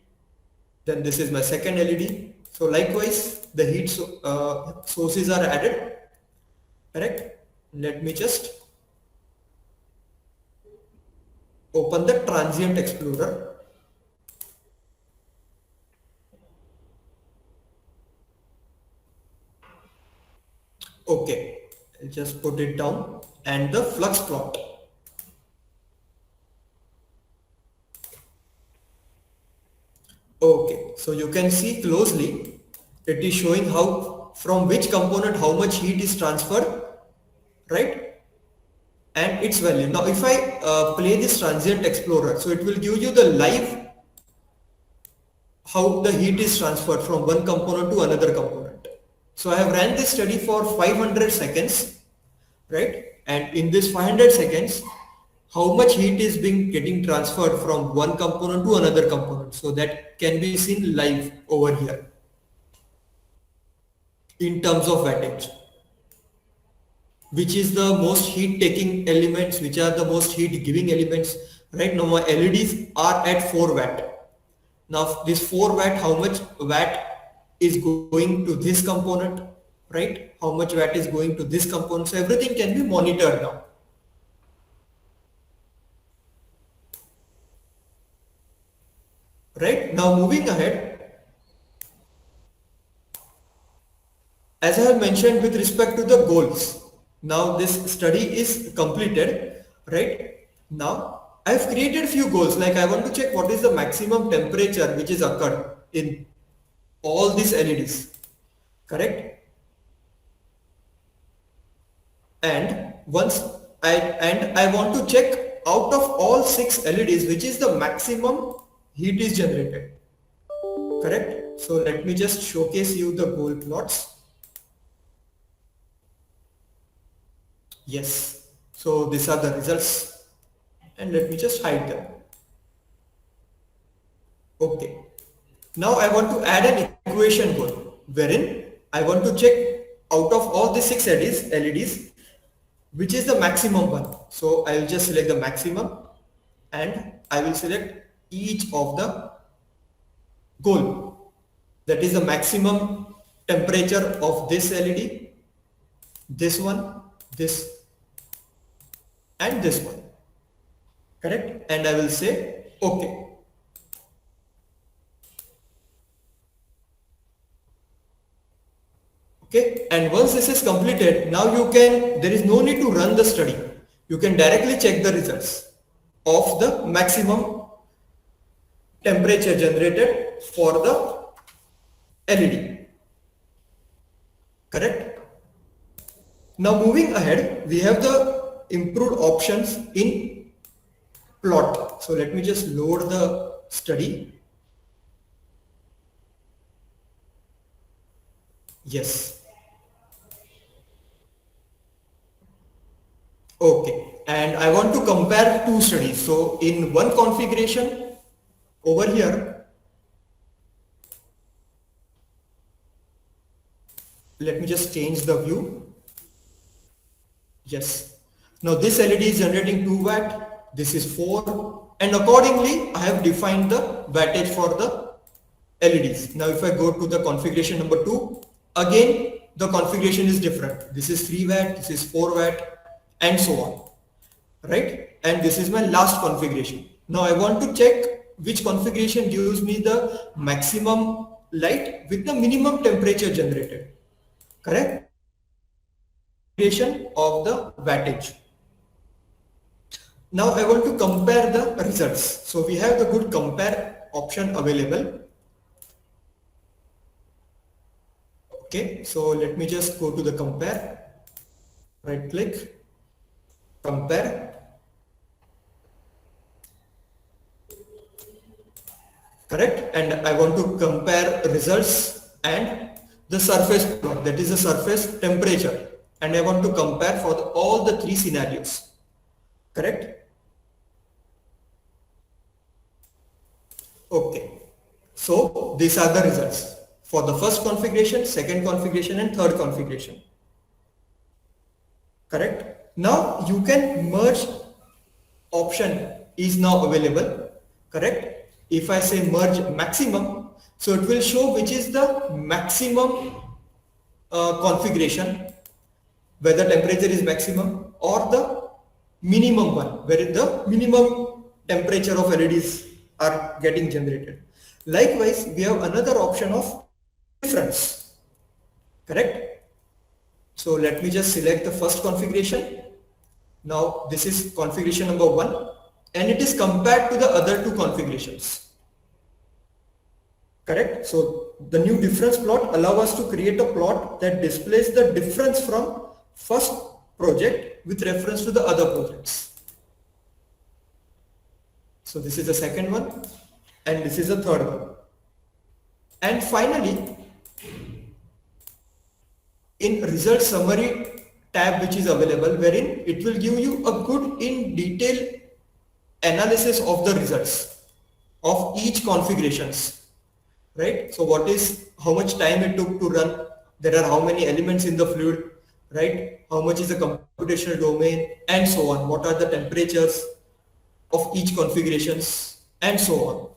then this is my second LED. So likewise, the heat sources are added, correct? Let me just open the transient explorer. Okay, I'll just put it down, and the flux plot. Okay, so you can see closely, it is showing how from which component how much heat is transferred, right? And its value. Now if I play this transient explorer, so it will give you the live how the heat is transferred from one component to another component. So I have ran this study for 500 seconds, right? And in this 500 seconds, how much heat is getting transferred from one component to another component. So that can be seen live over here in terms of wattage. Which is the most heat taking elements, which are the most heat giving elements. Right now my LEDs are at 4 watt. Now this 4 watt, how much watt is going to this component, right? How much watt is going to this component. So everything can be monitored now. Right, now moving ahead, as I have mentioned with respect to the goals, now this study is completed, right? Now I have created few goals, like I want to check what is the maximum temperature which is occurred in all these LEDs, correct? And I want to check out of all 6 LEDs which is the maximum heat is generated, correct? So let me just showcase you the goal plots. Yes, so these are the results, and let me just hide them. Okay, now I want to add an equation goal wherein I want to check out of all the 6 LEDs which is the maximum one. So I will just select the maximum and I will select each of the goal, that is the maximum temperature of this LED, this one, this and this one, correct? And I will say okay. Okay, and once this is completed, now there is no need to run the study. You can directly check the results of the maximum temperature generated for the LED, correct? Now moving ahead, we have the improved options in plot. So let me just load the study. Yes. Okay, and I want to compare 2 studies. So in one configuration over here, let me just change the view. Yes. Now this LED is generating 2 watt, this is 4, and accordingly I have defined the wattage for the LEDs. Now if I go to the configuration number 2, again the configuration is different. This is 3 watt, this is 4 watt, and so on, right? And this is my last configuration. Now I want to check which configuration gives me the maximum light with the minimum temperature generated, correct? Configuration of the wattage. Now I want to compare the results. So we have the good compare option available. Okay, so let me just go to the compare, right click, compare, correct? And I want to compare results and the surface plot, that is the surface temperature, and I want to compare for all the 3 scenarios, correct? Okay, so these are the results. for the first configuration, second configuration and third configuration. Correct? Now you can merge option is now available. Correct? If I say merge maximum, so it will show which is the maximum configuration, whether temperature is maximum or the minimum one, where the minimum temperature of LEDs are getting generated. Likewise, we have another option of difference. Correct? So let me just select the first configuration. Now this is configuration number 1 and it is compared to the other two configurations. Correct? So the new difference plot allows us to create a plot that displays the difference from first project with reference to the other projects. So this is the second one and this is the third one. And finally, in result summary tab which is available, wherein it will give you a good in detail analysis of the results of each configurations, right? So what is, how much time it took to run, there are how many elements in the fluid, right? How much is the computational domain and so on. What are the temperatures of each configurations and so on.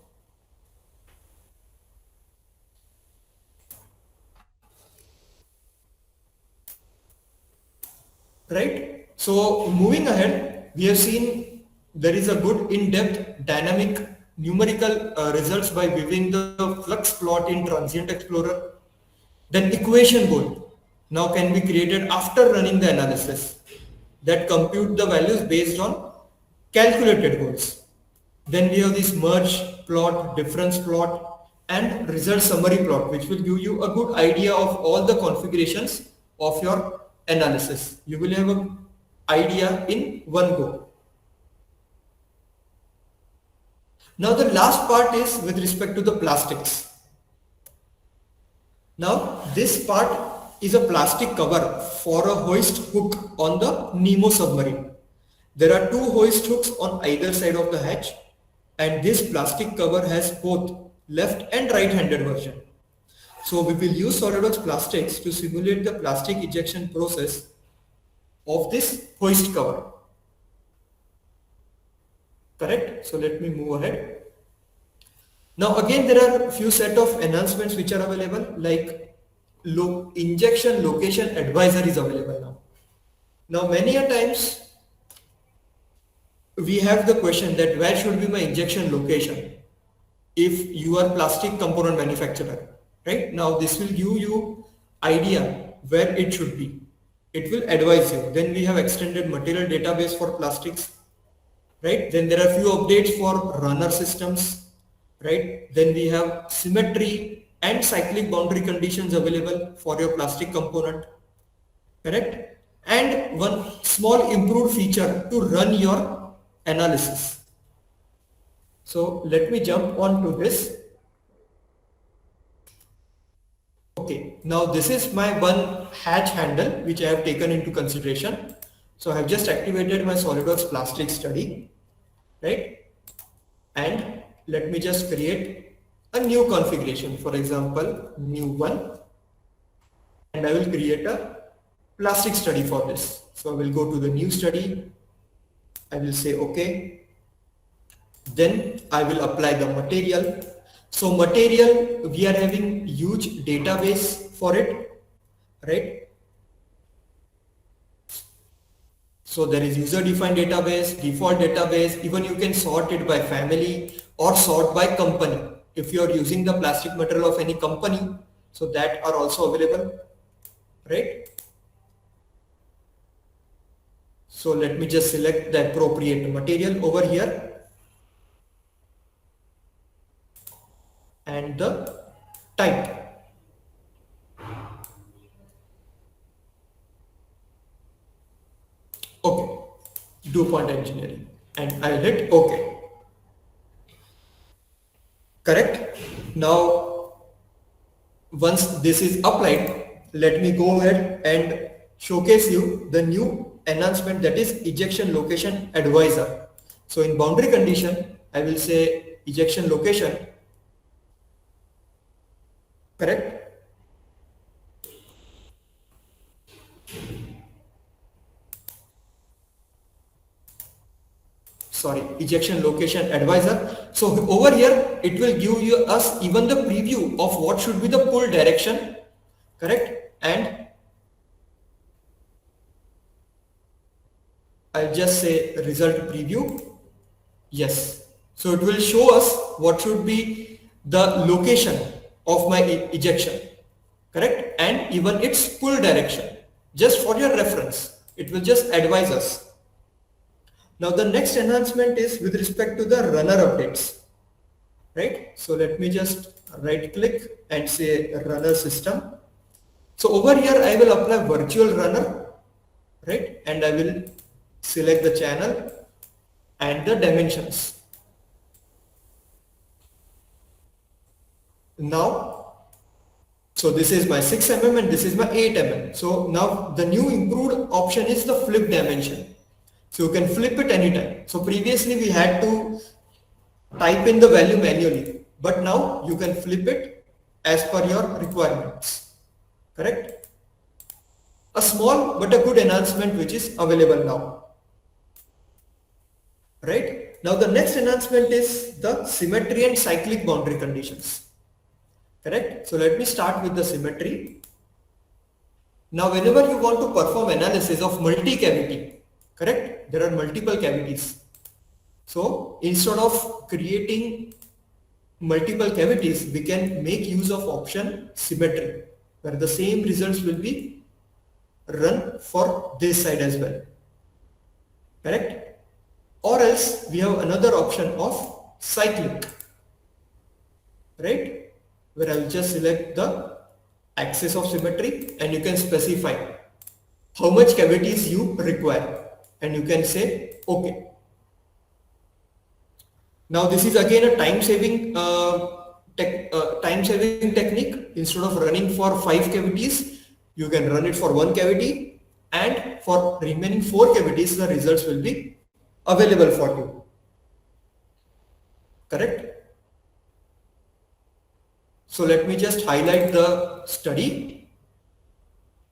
Right? So moving ahead, we have seen there is a good in-depth dynamic numerical results by viewing the flux plot in Transient Explorer. Then equation goal now can be created after running the analysis that compute the values based on calculated goals. Then we have this merge plot, difference plot and result summary plot, which will give you a good idea of all the configurations of your analysis. You will have an idea in one go. Now the last part is with respect to the plastics. Now this part is a plastic cover for a hoist hook on the Nemo submarine. There are two hoist hooks on either side of the hatch and this plastic cover has both left and right-handed version. So we will use SolidWorks Plastics to simulate the plastic ejection process of this hoist cover. Correct? So let me move ahead. Now again there are a few set of enhancements which are available, like injection location advisor is available now. Now many a times we have the question that where should be my injection location if you are plastic component manufacturer. Right? Now this will give you idea where it should be. It will advise you. Then we have extended material database for plastics. Right? Then there are few updates for runner systems. Right? Then we have symmetry and cyclic boundary conditions available for your plastic component. Correct? And one small improved feature to run your analysis. So let me jump on to this. Okay, now this is my one hatch handle which I have taken into consideration. So I have just activated my SolidWorks plastic study, right? And let me just create a new configuration, for example, new one, and I will create a plastic study for this. So I will go to the new study, I will say okay, then I will apply the material. So material, we are having huge database for it, right? So there is user defined database, default database, even you can sort it by family or sort by company. If you are using the plastic material of any company, so that are also available, right? So let me just select the appropriate material over here. And the type. Okay, DuPont engineering, and I'll hit OK. Correct? Now, once this is applied, let me go ahead and showcase you the new enhancement, that is ejection location advisor. So in boundary condition, I will say ejection location. Correct? ejection location advisor. So over here, it will give us even the preview of what should be the pull direction, correct? And I'll just say result preview. Yes. So it will show us what should be the location of my ejection, correct? And even its pull direction. Just for your reference, it will just advise us. Now the next enhancement is with respect to the runner updates, right? So let me just right click and say runner system. So over here I will apply virtual runner, right? And I will select the channel and the dimensions. Now, so this is my 6 mm and this is my 8 mm. So now the new improved option is the flip dimension. So you can flip it anytime. So previously we had to type in the value manually, but now you can flip it as per your requirements, correct? A small but a good enhancement which is available now, right? Now the next enhancement is the symmetry and cyclic boundary conditions, correct? So let me start with the symmetry. Now whenever you want to perform analysis of multi-cavity, correct? There are multiple cavities. So instead of creating multiple cavities, we can make use of option symmetry, where the same results will be run for this side as well, correct? Or else we have another option of cyclic, right? Where I will just select the axis of symmetry and you can specify how much cavities you require and you can say OK. Now this is again a time-saving technique. Instead of running for 5 cavities, you can run it for 1 cavity, and for remaining 4 cavities, the results will be available for you. Correct? So let me just highlight the study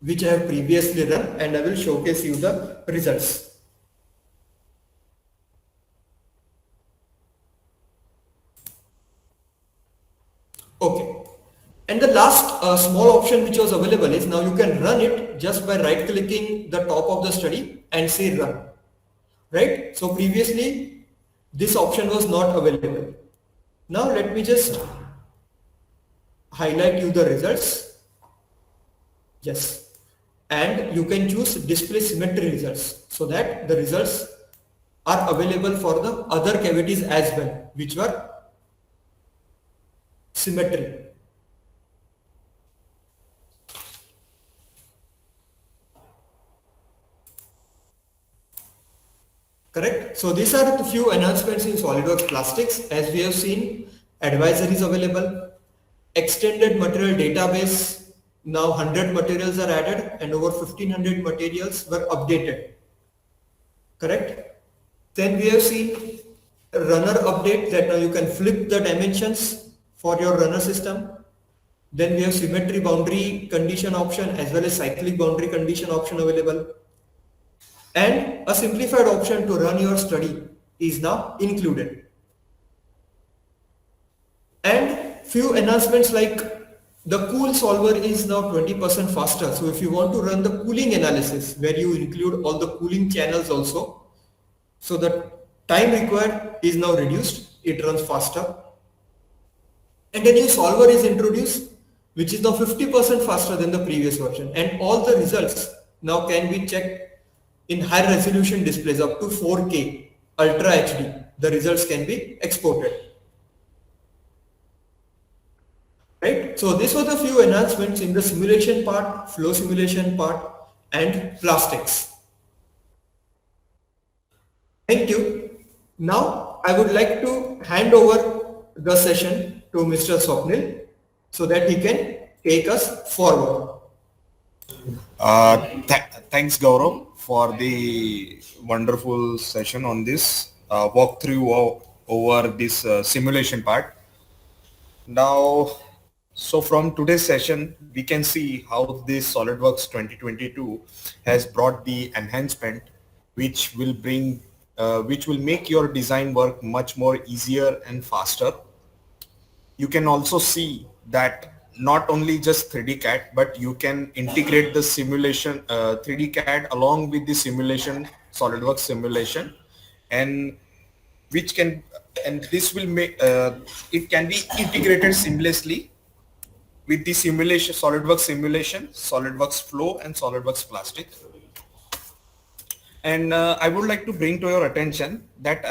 which I have previously run, and I will showcase you the results. Okay, and the last small option which was available is now you can run it just by right clicking the top of the study and say run, right? So previously this option was not available. Now let me just highlight you the results. Yes, and you can choose display symmetry results so that the results are available for the other cavities as well, which were symmetry. Correct? So these are the few enhancements in SolidWorks Plastics. As we have seen, advisory is available, extended material database, now 100 materials are added and over 1500 materials were updated. Correct? Then we have seen runner update, that now you can flip the dimensions for your runner system. Then we have symmetry boundary condition option as well as cyclic boundary condition option available. And a simplified option to run your study is now included. And few enhancements like the cool solver is now 20% faster. So if you want to run the cooling analysis where you include all the cooling channels also, so the time required is now reduced, it runs faster. And a new solver is introduced which is now 50% faster than the previous version, and all the results now can be checked in high resolution displays up to 4K Ultra HD. The results can be exported. Right? So these were the few enhancements in the simulation part, flow simulation part, and plastics. Thank you. Now I would like to hand over the session to Mr. Swapnil so that he can take us forward. Thanks, Gaurav, for the wonderful session on this walkthrough over this simulation part. Now, so from today's session, we can see how this SolidWorks 2022 has brought the enhancement which will bring which will make your design work much more easier and faster. You can also see that not only just 3D CAD, but you can integrate the simulation 3D CAD along with the simulation, SolidWorks simulation, and which can, and this will make it can be integrated seamlessly with the simulation, SolidWorks simulation, SolidWorks Flow, and SolidWorks Plastic. And I would like to bring to your attention that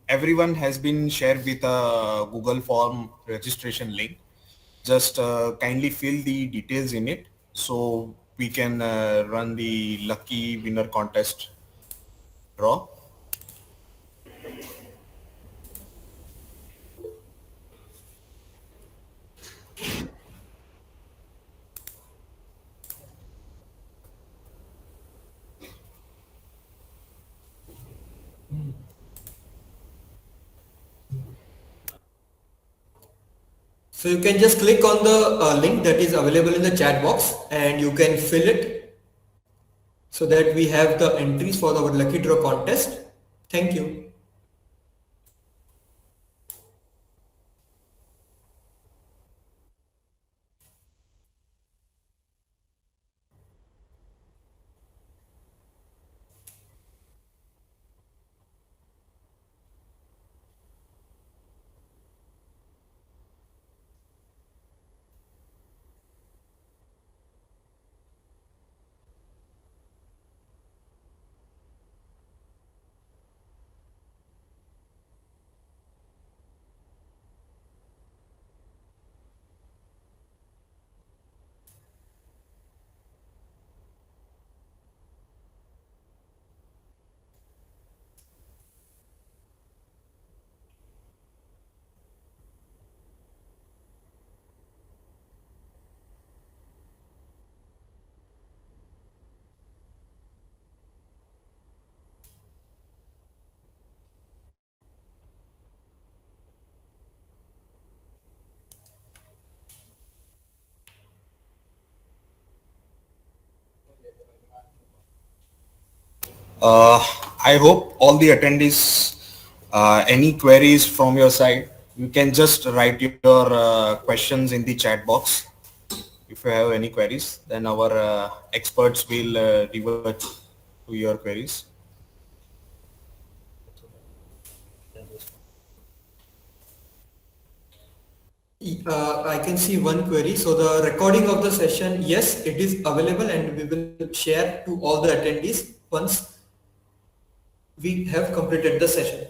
everyone has been shared with a Google form registration link. Just kindly fill the details in it so we can run the lucky winner contest draw. So you can just click on the link that is available in the chat box and you can fill it so that we have the entries for our lucky draw contest. Thank you. I hope all the attendees, any queries from your side, you can just write your questions in the chat box. If you have any queries, then our experts will revert to your queries. I can see one query. So the recording of the session, yes, it is available and we will share to all the attendees once we have completed the session.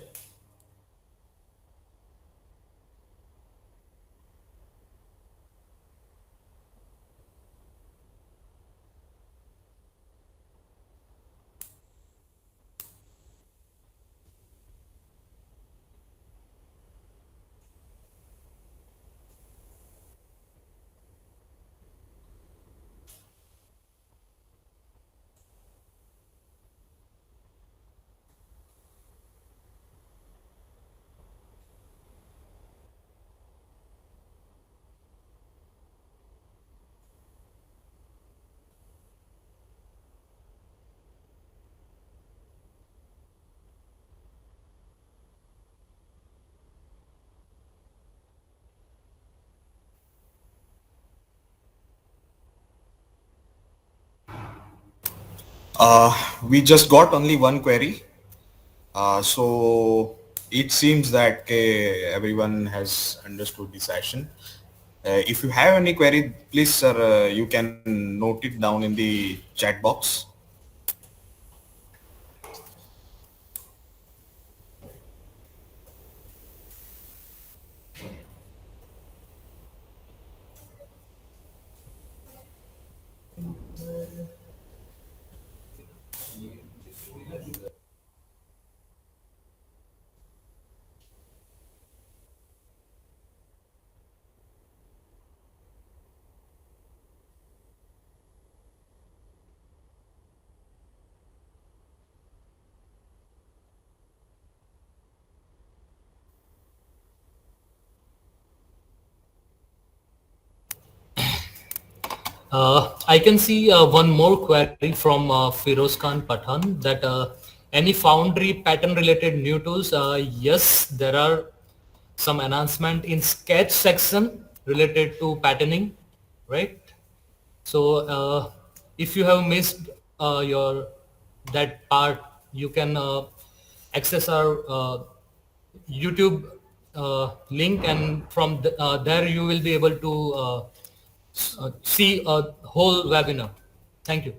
We just got only one query. So it seems that everyone has understood the session. If you have any query, please, sir, you can note it down in the chat box. I can see one more query from Firoz Khan Pathan that any Foundry pattern related new tools? Yes, there are some announcement in Sketch section related to patterning, right? So if you have missed your that part, you can access our YouTube link, and from there you will be able to see a whole webinar. Thank you.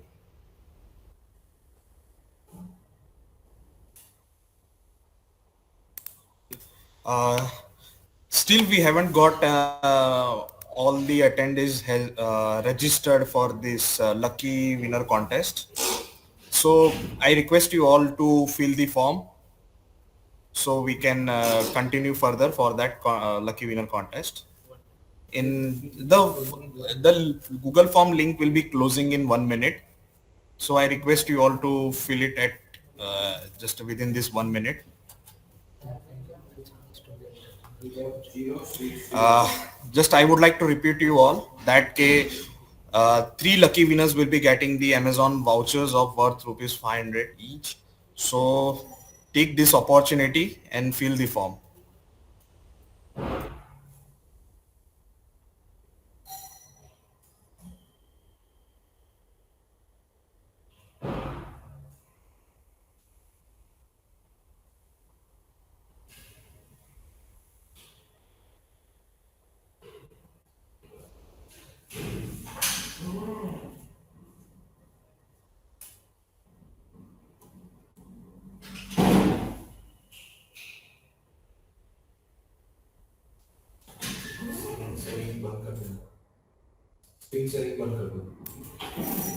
Uh, Still, we haven't got all the attendees registered for this lucky winner contest. So I request you all to fill the form so we can continue further for that lucky winner contest. In the Google form link will be closing in 1 minute. So I request you all to fill it at just within this 1 minute. Just I would like to repeat to you all that 3 lucky winners will be getting the Amazon vouchers of worth rupees 500 each. So take this opportunity and fill the form. Screen sharing बंद कर दो।